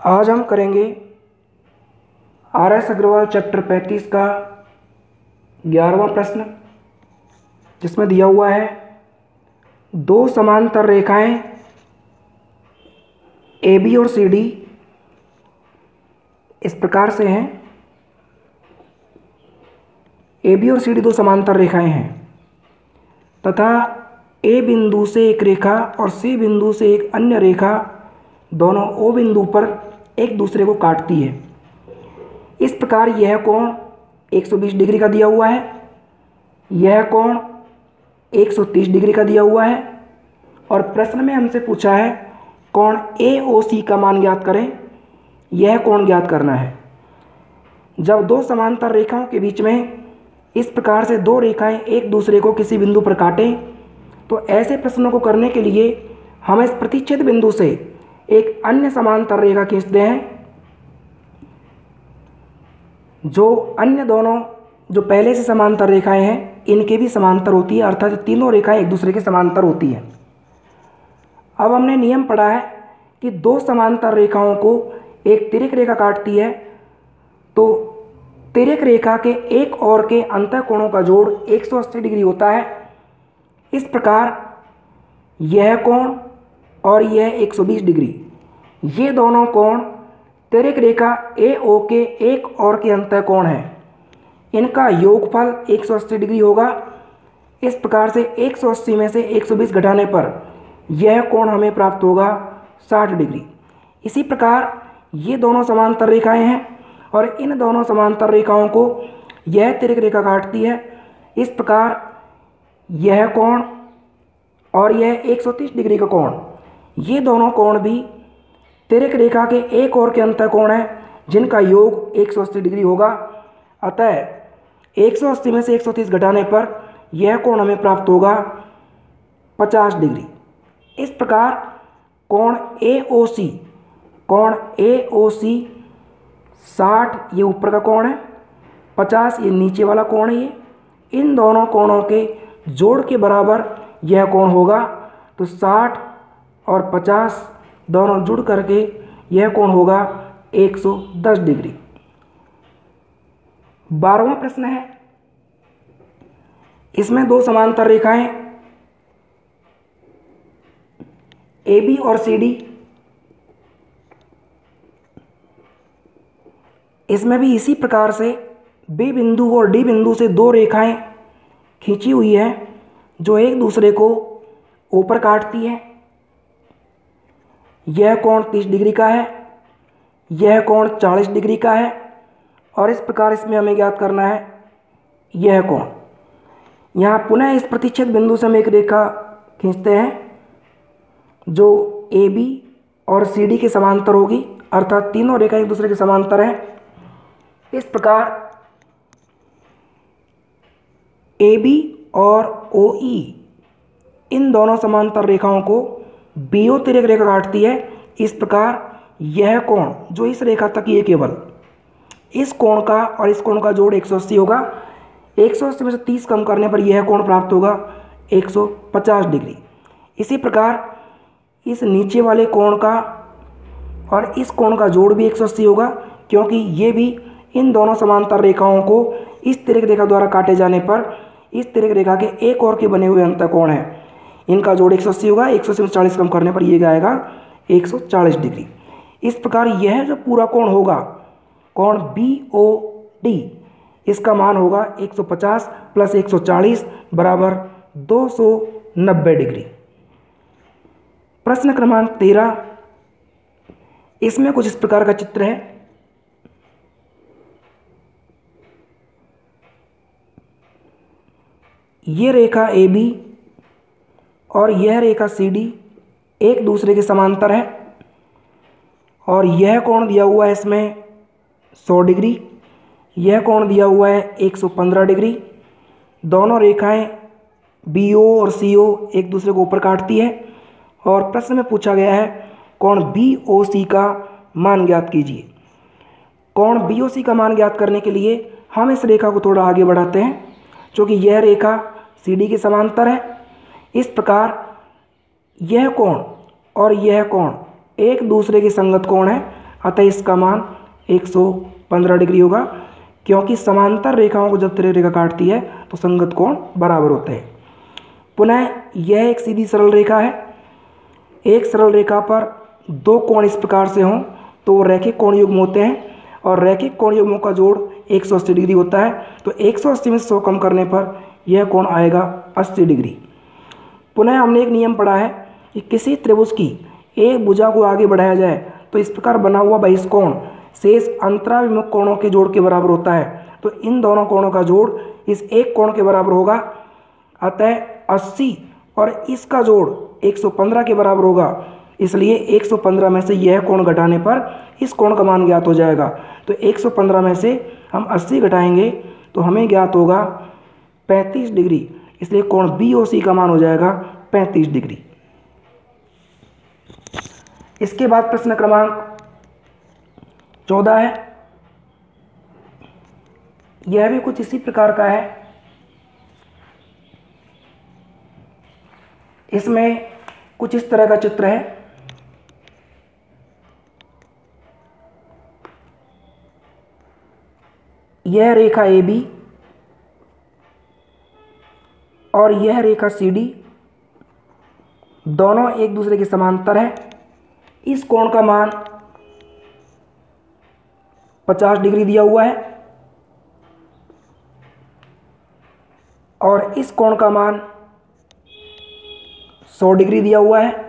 आज हम करेंगे आर.एस. अग्रवाल चैप्टर 35 का 11वां प्रश्न, जिसमें दिया हुआ है दो समांतर रेखाएं ए बी और सी डी इस प्रकार से हैं। ए बी और सी डी दो समांतर रेखाएं हैं तथा ए बिंदु से एक रेखा और सी बिंदु से एक अन्य रेखा दोनों ओ बिंदु पर एक दूसरे को काटती है। इस प्रकार यह कोण 120 डिग्री का दिया हुआ है, यह कोण 130 डिग्री का दिया हुआ है और प्रश्न में हमसे पूछा है कोण AOC का मान ज्ञात करें। यह कोण ज्ञात करना है। जब दो समांतर रेखाओं के बीच में इस प्रकार से दो रेखाएं एक दूसरे को किसी बिंदु पर काटें तो ऐसे प्रश्नों को करने के लिए हम इस प्रतिच्छेद बिंदु से एक अन्य समांतर रेखा खींचते हैं। जो अन्य दोनों जो पहले से समांतर रेखाएं हैं इनके भी समांतर होती है, अर्थात तीनों रेखाएं एक दूसरे के समांतर होती हैं। अब हमने नियम पढ़ा है कि दो समांतर रेखाओं को एक तिर्यक रेखा काटती है तो तिर्यक रेखा के एक और के अंतःकोणों का जोड़ 180 डिग्री होता है। इस प्रकार यह कोण और यह 120 डिग्री, ये दोनों कोण तिर्यक रेखा AO के एक और के अंतःकोण है। इनका योगफल 180 डिग्री होगा। इस प्रकार से 180 में से 120 घटाने पर यह कोण हमें प्राप्त होगा 60 डिग्री। इसी प्रकार ये दोनों समांतर रेखाएं हैं और इन दोनों समांतर रेखाओं को यह तिर्यक रेखा काटती है। इस प्रकार यह कोण और यह 130 डिग्री का कोण, ये दोनों कोण भी तिर्यक रेखा के एक और के अंतःकोण हैं जिनका योग 180 डिग्री होगा। अतः 180 में से 130 घटाने पर यह कोण हमें प्राप्त होगा 50 डिग्री। इस प्रकार कोण AOC 60 ये ऊपर का कोण है, 50 ये नीचे वाला कोण है। ये इन दोनों कोणों के जोड़ के बराबर यह कोण होगा। तो 60 और 50 दोनों जुड़ करके यह कोण होगा 110 डिग्री। 12वां प्रश्न है, इसमें दो समांतर रेखाएं AB और CD, इसमें भी इसी प्रकार से B बिंदु और D बिंदु से दो रेखाएं खींची हुई है जो एक दूसरे को ऊपर काटती है। यह कोण 30 डिग्री का है, यह कोण 40 डिग्री का है और इस प्रकार इसमें हमें ज्ञात करना है यह कोण। यहाँ पुनः इस प्रतिच्छेद बिंदु से हम एक रेखा खींचते हैं जो AB और CD के समांतर होगी, अर्थात तीनों रेखा एक दूसरे के समांतर हैं। इस प्रकार AB और OE इन दोनों समांतर रेखाओं को BO तिर्यक रेखा काटती है। इस प्रकार यह कोण जो इस रेखा तक ये केवल इस कोण का और इस कोण का जोड़ 180 होगा। 180 में से 30 कम करने पर यह कोण प्राप्त होगा 150 डिग्री। इसी प्रकार इस नीचे वाले कोण का और इस कोण का जोड़ भी 180 होगा, क्योंकि ये भी इन दोनों समांतर रेखाओं को इस तिर्यक रेखा द्वारा काटे जाने पर इस तिर्यक रेखा के एक और के बने हुए अंतःकोण है। इनका जोड़ 180 होगा। 180 में 40 कम करने पर ये आएगा 140 डिग्री। इस प्रकार यह जो पूरा कोण होगा कोण BOD, इसका मान होगा 150 प्लस 140 बराबर 290 डिग्री। प्रश्न क्रमांक 13, इसमें कुछ इस प्रकार का चित्र है। ये रेखा AB और यह रेखा CD एक दूसरे के समांतर है और यह कोण दिया हुआ है इसमें 100 डिग्री, यह कोण दिया हुआ है 115 डिग्री। दोनों रेखाएं BO और CO एक दूसरे को ऊपर काटती है और प्रश्न में पूछा गया है कोण BOC का मान ज्ञात कीजिए। कोण BOC का मान ज्ञात करने के लिए हम इस रेखा को थोड़ा आगे बढ़ाते हैं, क्योंकि यह रेखा CD के समांतर है। इस प्रकार यह कोण और यह कोण एक दूसरे के संगत कोण है, अतः इसका मान 115 डिग्री होगा, क्योंकि समांतर रेखाओं को जब तिर्यक रेखा काटती है तो संगत कोण बराबर होते हैं। पुनः यह एक सीधी सरल रेखा है। एक सरल रेखा पर दो कोण इस प्रकार से हों तो वो रैखिक कोण युग्म होते हैं, और रैखिक कोण युग्मों का जोड़ 180 डिग्री होता है। तो 180 में 100 कम करने पर यह कोण आएगा 80 डिग्री। पुनः हमने एक नियम पढ़ा है कि किसी त्रिभुज की एक भुजा को आगे बढ़ाया जाए तो इस प्रकार बना हुआ बहिष्कोण शेष अंतराभिमुख कोणों के जोड़ के बराबर होता है। तो इन दोनों कोणों का जोड़ इस एक कोण के बराबर होगा। अतः 80 और इसका जोड़ 115 के बराबर होगा, इसलिए 115 में से यह कोण घटाने पर इस कोण का मान ज्ञात हो जाएगा। तो 115 में से हम 80 घटाएंगे तो हमें ज्ञात होगा 35 डिग्री, इसलिए कोण BOC का मान हो जाएगा 35 डिग्री। इसके बाद प्रश्न क्रमांक 14 है। यह भी कुछ इसी प्रकार का है। इसमें कुछ इस तरह का चित्र है। यह रेखा AB और यह रेखा CD दोनों एक दूसरे के समांतर है। इस कोण का मान 50 डिग्री दिया हुआ है और इस कोण का मान 100 डिग्री दिया हुआ है।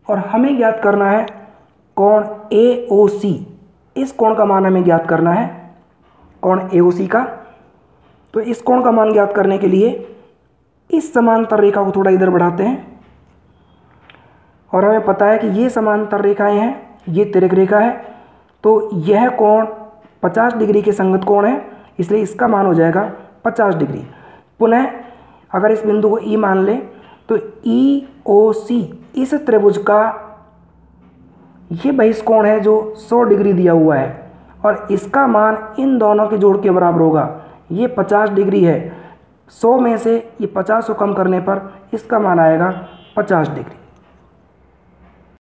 और हमें ज्ञात करना है कोण AOC। इस कोण का मान हमें ज्ञात करना है, कोण AOC का। तो इस कोण का मान ज्ञात करने के लिए इस समांतर रेखा को थोड़ा इधर बढ़ाते हैं, और हमें पता है कि ये समांतर रेखाएं हैं, ये तिर्यक रेखा है। तो यह कोण 50 डिग्री के संगत कोण है, इसलिए इसका मान हो जाएगा 50 डिग्री। पुनः अगर इस बिंदु को E मान लें तो EOC इस त्रिभुज का ये बहिष्कोण है जो 100 डिग्री दिया हुआ है, और इसका मान इन दोनों के जोड़ के बराबर होगा। ये 50 डिग्री है, 100 में से ये 50 को कम करने पर इसका मान आएगा 50 डिग्री।